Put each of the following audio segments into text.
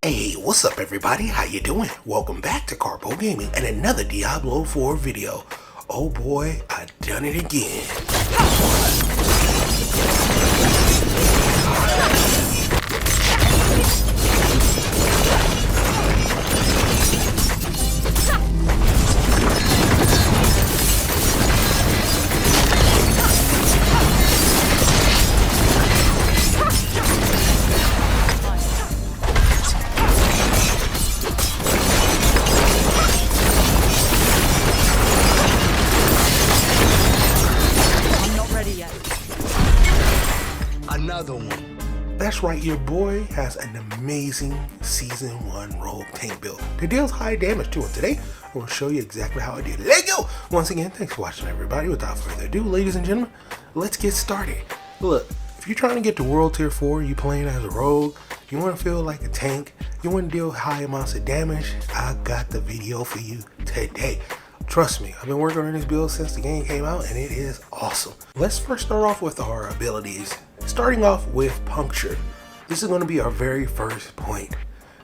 Hey, what's up everybody? How you doing? Welcome back to Karpo Gaming and another Diablo 4 video. Oh boy, I done it again. Another one. That's right, your boy has an amazing Season 1 rogue tank build that deals high damage too, and today I will show you exactly how I did it. Let's go! Once again, thanks for watching everybody. Without further ado, ladies and gentlemen, let's get started. Look, if you're trying to get to World Tier 4, you playing as a rogue, you want to feel like a tank, you want to deal high amounts of damage, I got the video for you today. Trust me, I've been working on this build since the game came out and it is awesome. Let's first start off with our abilities. Starting off with Puncture. This is going to be our very first point.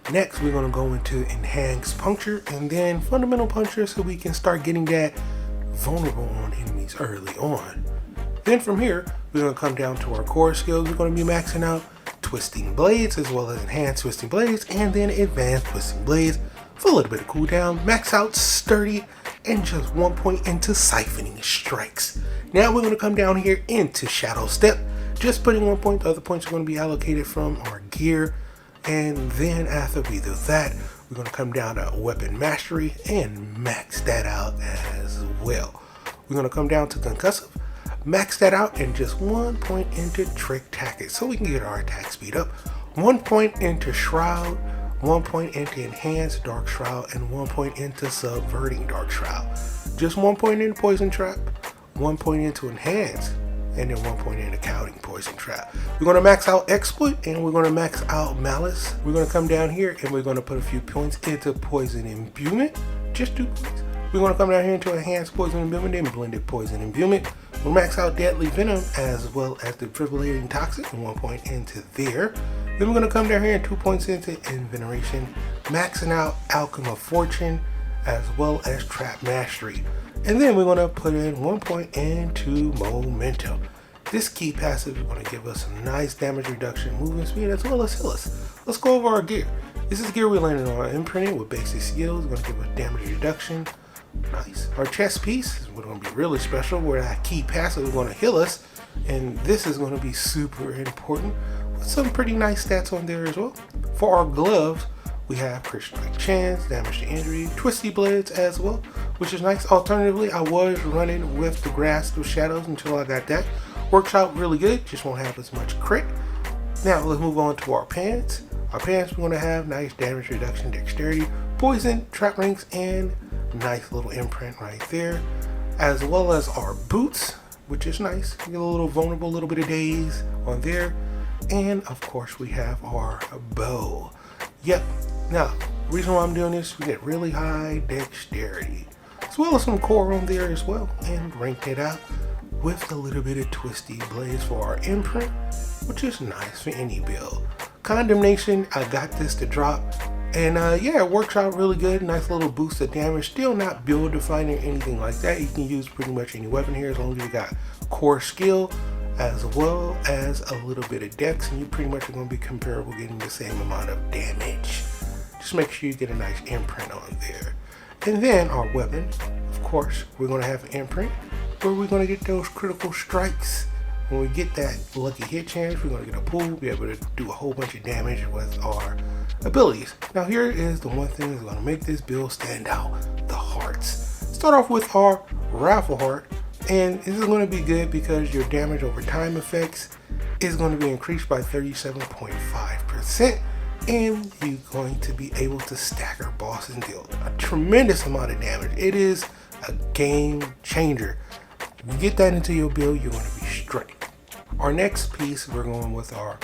Next, we're going to go into Enhanced Puncture and then Fundamental Puncture so we can start getting that vulnerable on enemies early on. Then from here, we're going to come down to our core skills. We're going to be maxing out Twisting Blades as well as Enhanced Twisting Blades and then Advanced Twisting Blades for a little bit of cooldown. Max out Sturdy and just 1 point into Siphoning Strikes. Now we're going to come down here into Shadow Step. Just putting 1 point, the other points are going to be allocated from our gear. And then after we do that, we're going to come down to Weapon Mastery and max that out as well. We're going to come down to Concussive, max that out, and just 1 point into Trick Tactics so we can get our attack speed up. 1 point into Shroud, 1 point into Enhanced Dark Shroud, and 1 point into Subverting Dark Shroud. Just 1 point into Poison Trap, 1 point into Enhanced, and then 1 point into Counting Poison Trap. We're going to max out Exploit and we're going to max out Malice. We're going to come down here and we're going to put a few points into Poison Imbuement. Just 2 points. We're going to come down here into Enhanced Poison Imbuement and Blended Poison Imbuement. We'll max out Deadly Venom as well as Defibrillating Toxic and 1 point into there. Then we're going to come down here and 2 points into Inveneration, maxing out Alchemy of Fortune as well as Trap Mastery. And then we're going to put in 1 point into Momentum. This key passive is going to give us some nice damage reduction, movement speed, as well as heal us. Let's go over our gear. This is gear we landed on Imprinting with basic skills. It's going to give us damage reduction. Nice. Our chest piece is going to be really special, where that key passive is going to heal us. And this is going to be super important with some pretty nice stats on there as well. For our gloves, we have Crit Strike Chance, Damage to Injury, Twisty Blades as well, which is nice. Alternatively, I was running with the Grasp of Shadows until I got that. Works out really good, just won't have as much crit. Now let's move on to our pants. Our pants, we're going to have nice damage reduction, dexterity, poison, trap rings, and nice little imprint right there. As well as our boots, which is nice. You get a little vulnerable, a little bit of daze on there. And of course we have our bow. Yep. Now, the reason why I'm doing this, we get really high dexterity, as well as some core on there as well, and rank it out with a little bit of Twisty Blades for our imprint, which is nice for any build. Condemnation, I got this to drop, and yeah, it works out really good. Nice little boost of damage. Still not build defining or anything like that. You can use pretty much any weapon here as long as you got core skill as well as a little bit of dex, and you pretty much are going to be comparable, getting the same amount of damage. Just make sure you get a nice imprint on there. And then our weapon, of course, we're going to have an imprint where we're going to get those critical strikes. When we get that lucky hit chance, we're going to get a pool, be able to do a whole bunch of damage with our abilities. Now here is the one thing that's going to make this build stand out: the hearts. Start off with our Raffle Heart, and this is going to be good because your damage over time effects is going to be increased by 37.5%. and you're going to be able to stagger bosses and deal a tremendous amount of damage. It is a game changer. If you get that into your build, you're going to be straight. Our next piece, we're going with our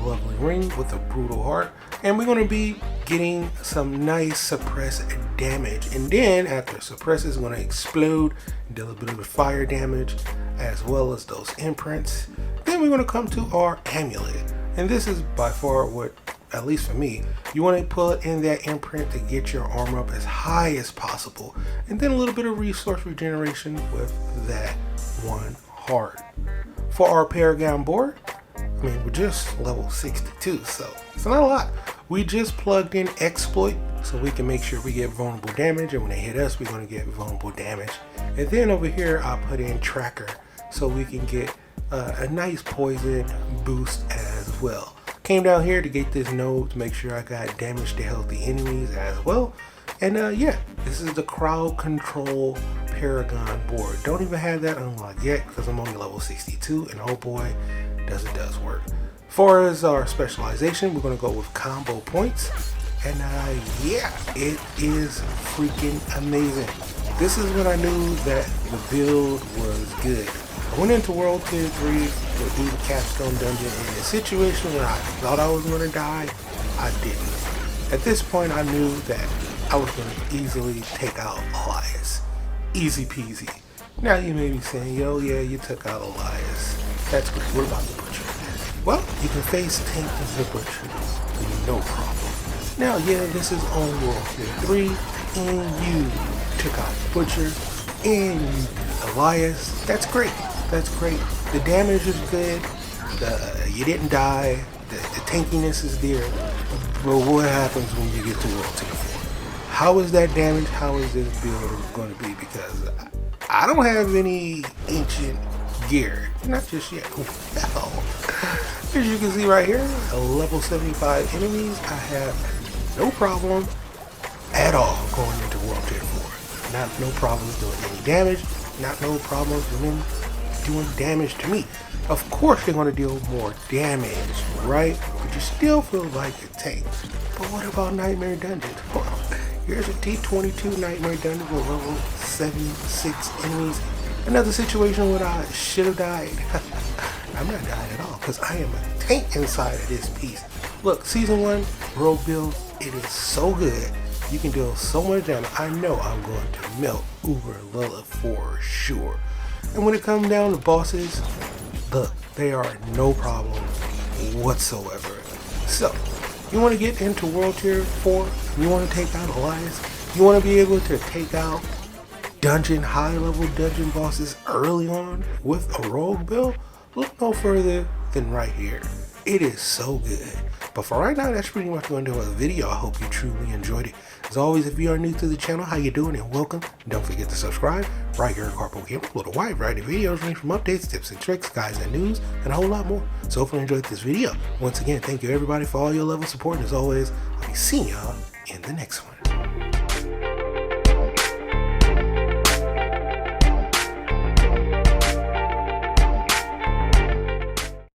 lovely ring with a brutal heart, and we're going to be getting some nice suppress damage, and then after suppress is going to explode and deal a bit of fire damage as well as those imprints. Then we're going to come to our amulet, and this is by far what at least for me, you want to put in that imprint to get your armor up as high as possible, and then a little bit of resource regeneration with that one heart. For our Paragon board, I mean, we're just level 62, so it's not a lot. We just plugged in exploit so we can make sure we get vulnerable damage, and when they hit us, we're going to get vulnerable damage. And then over here, I put in tracker so we can get a nice poison boost as well. Came down here to get this node to make sure I got damage to healthy enemies as well. And yeah, this is the crowd control Paragon board. Don't even have that unlocked yet because I'm only level 62, and oh boy, does it work. As far as our specialization, we're going to go with combo points, and yeah, it is freaking amazing. This is when I knew that the build was good. I went into World Tier 3 to do the Capstone Dungeon in a situation where I thought I was going to die. I didn't. At this point, I knew that I was going to easily take out Elias. Easy peasy. Now you may be saying, yo, yeah, you took out Elias. That's good. What about the Butcher? Well, you can face Tank as the Butcher. No problem. Now, yeah, this is on World Tier 3, and you took out the Butcher, and you beat Elias. That's great. That's great. The damage is good. You didn't die. The tankiness is there. But what happens when you get to World Tier 4? How is that damage? How is this build going to be? Because I don't have any ancient gear. Not just yet. Hell. As you can see right here, level 75 enemies. I have no problem at all going into World Tier 4. Not no problems doing any damage. Not no problems with them doing damage to me. Of course they're going to deal more damage, right? But you still feel like a tank. But what about Nightmare Dungeon? Well, here's a T22 Nightmare Dungeon with level 76 enemies. Another situation where I should have died. I'm not dying at all because I am a tank inside of this piece. Look, Season 1, Rogue build, it is so good. You can deal so much damage. I know I'm going to melt Uber Lilith for sure. And when it comes down to bosses, look, they are no problem whatsoever. So, you want to get into World Tier 4, you want to take out Elias, you want to be able to take out high level dungeon bosses early on with a rogue build, look no further than right here. It is so good. But for right now, that's pretty much going to do the video. I hope you truly enjoyed it. As always, if you are new to the channel, how you doing and welcome. Don't forget to subscribe. Right here at Karpo Gaming, with a wide variety of videos range from updates, tips and tricks, guides and news, and a whole lot more. So hopefully you enjoyed this video. Once again, thank you everybody for all your level support. And as always, I'll be seeing y'all in the next one.